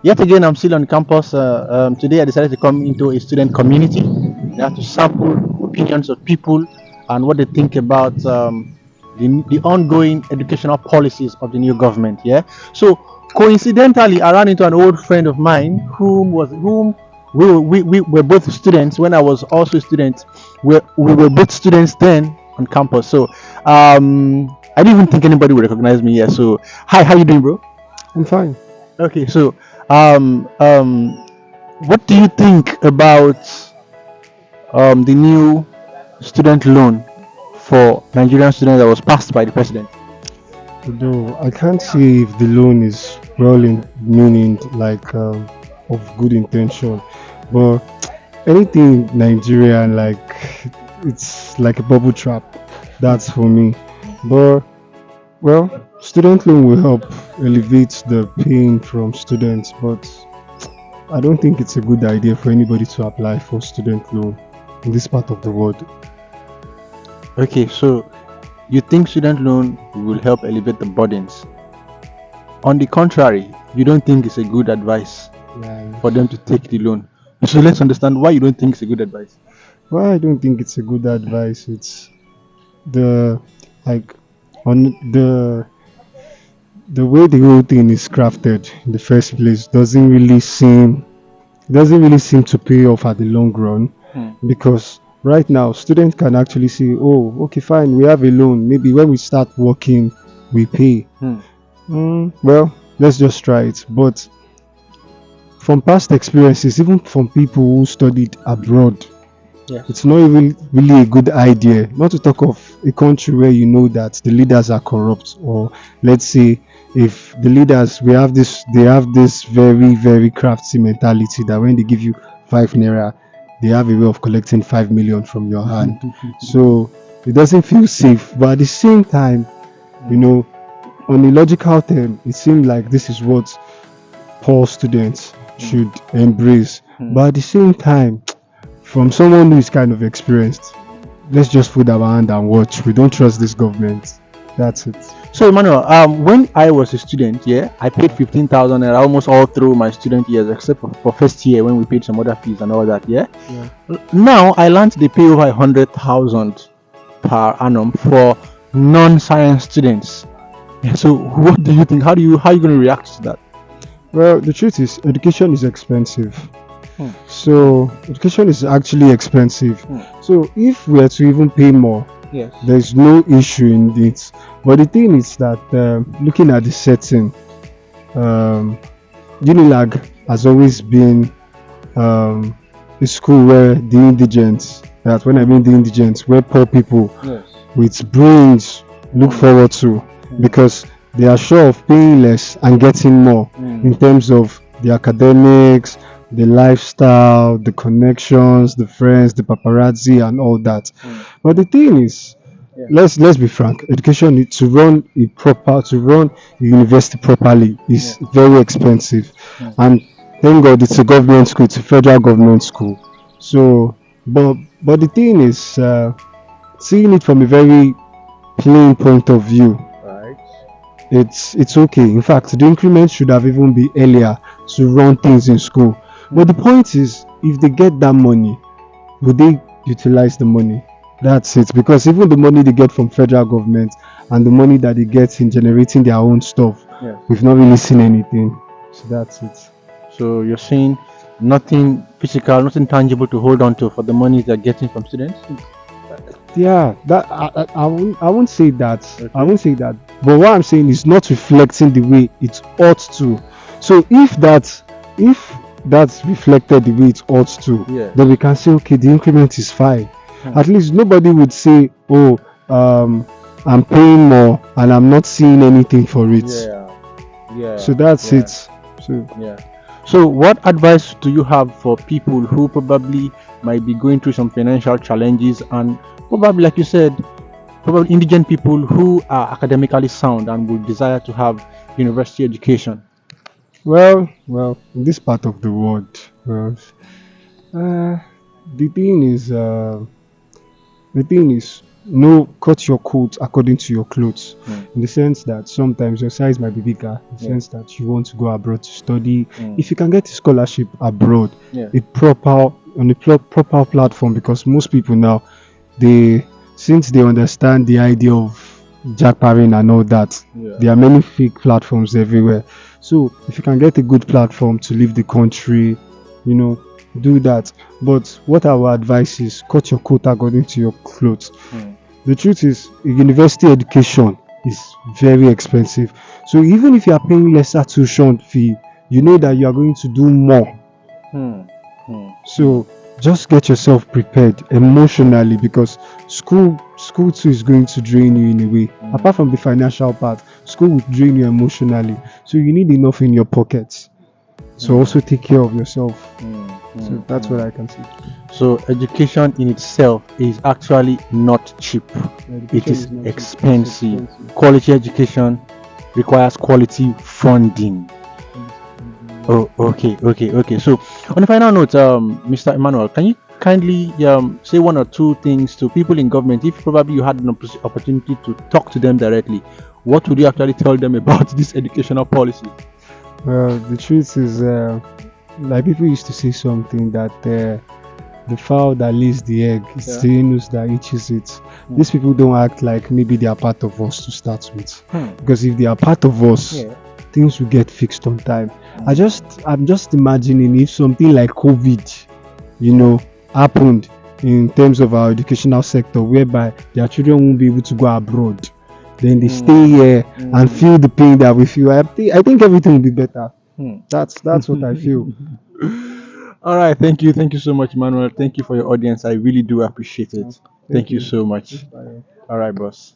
Yet again, I'm still on campus. Today, I decided to come into a student community. To sample opinions of people and what they think about the ongoing educational policies of the new government. Yeah. So coincidentally, I ran into an old friend of mine whom we were both students when I was also a student. We were both students then on campus. So I didn't even think anybody would recognize me. Yeah. So hi, how you doing, bro? I'm fine. Okay, so um, um, what do you think about the new student loan for Nigerian students that was passed by the president? Though I can't say if the loan is well in meaning like of good intention, but anything Nigerian like it's like a bubble trap. That's for me. But well, student loan will help elevate the pain from students, but I don't think it's a good idea for anybody to apply for student loan in this part of the world. Okay, so you think student loan will help elevate the burdens. On the contrary, you don't think it's a good advice Yeah. for them to take the loan. So let's understand why you don't think it's a good advice. Well, I don't think it's a good advice. It's the like on the way the whole thing is crafted in the first place doesn't really seem to pay off at the long run, Hmm. because right now students can actually say, oh, okay, fine, we have a loan, maybe when we start working we pay. Hmm. Well, let's just try it. But from past experiences, even from people who studied abroad, Yes. it's not even really a good idea, not to talk of a country where you know that the leaders are corrupt, or let's say if the leaders we have this they have this very very crafty mentality that when they give you 5 naira, they have a way of collecting 5 million from your hand. So it doesn't feel safe, but at the same time, you know, on a logical term, it seems like this is what poor students Hmm. should embrace. Hmm. But at the same time, from someone who is kind of experienced, let's just put our hand and watch. We don't trust this government. That's it. So Emmanuel, when I was a student, yeah, I paid 15,000 and almost all through my student years, except for first year when we paid some other fees and all that. Yeah. Yeah. Now I learned they pay over 100,000 per annum for non-science students. Yeah, so what do you think? How are you going to react to that? Well, the truth is, education is expensive. Hmm. So, education is actually expensive. Hmm. So, if we are to even pay more, Yes. there's no issue in it. But the thing is that looking at the setting, um, Unilag has always been um, a school where the indigents, that when I mean the indigents, where poor people Yes. with brains look Hmm. forward to, Hmm. because they are sure of paying less and getting more Hmm. in terms of the academics, the lifestyle, the connections, the friends, the paparazzi, and all that. Hmm. But the thing is, Yeah. let's be frank, education to run a university properly Yeah. is very expensive. Hmm. And thank God it's a government school, it's a federal government school. So but the thing is, seeing it from a very plain point of view, Right. it's okay. In fact, the increment should have even been earlier to run things in school. But Hmm. the point is, if they get that money, would they utilize the money? That's it. Because even the money they get from federal government and the money that they get in generating their own stuff, Yes. we've not really seen anything. So that's it. So you're saying nothing physical, nothing tangible to hold on to for the money they're getting from students? Yeah, that I won't say that. I Okay. won't say that. But what I'm saying is not reflecting the way it ought to. So if that's reflected the way it ought to, Yeah. then we can say, okay, the increment is fine. Hmm. At least nobody would say, oh, I'm paying more and I'm not seeing anything for it. Yeah. So Yeah. that's Yeah. it. So Yeah. So, what advice do you have for people who probably might be going through some financial challenges and probably, like you said, probably indigent people who are academically sound and would desire to have university education? well, in this part of the world, uh, the thing is, no, cut your coat according to your clothes, Mm. in the sense that sometimes your size might be bigger, in the Yeah. sense that you want to go abroad to study. Mm. If you can get a scholarship abroad, Yeah. a proper on a proper platform, because most people now, they, since they understand the idea of jackparing and all that, Yeah. there are many fake platforms everywhere. So if you can get a good platform to leave the country, you know, do that. But what I would advise is cut your coat according to your clothes. Mm. The truth is, a university education is very expensive. So even if you are paying lesser tuition fee, you know that you are going to do more. Mm. Mm. So just get yourself prepared emotionally, because school too is going to drain you in a way. Mm. Apart from the financial part, school will drain you emotionally. So you need enough in your pockets. So Mm. also take care of yourself. Mm. So Mm. that's what Mm. I can say. So education in itself is actually not cheap. It Education is is not cheap. It's expensive. expensive. Quality education requires quality funding. Oh, okay, okay, okay. So, on a final note, Mr. Emmanuel, can you kindly say one or two things to people in government? If probably you had an opportunity to talk to them directly, what would you actually tell them about this educational policy? Well, the truth is, like people used to say something that the fowl that lays the egg is Yeah. the anus that itches it. Hmm. These people don't act like maybe they are part of us to start with, Hmm. because if they are part of us, Yeah. things will get fixed on time. Hmm. I'm just imagining if something like COVID, you know, happened in terms of our educational sector, whereby their children won't be able to go abroad, then they stay Hmm. here and Hmm. feel the pain that we feel. I think everything will be better. Hmm. That's what I feel. All right. Thank you so much, Emmanuel. Thank you for your audience. I really do appreciate it. Thank Thank you you. so much. All right, boss.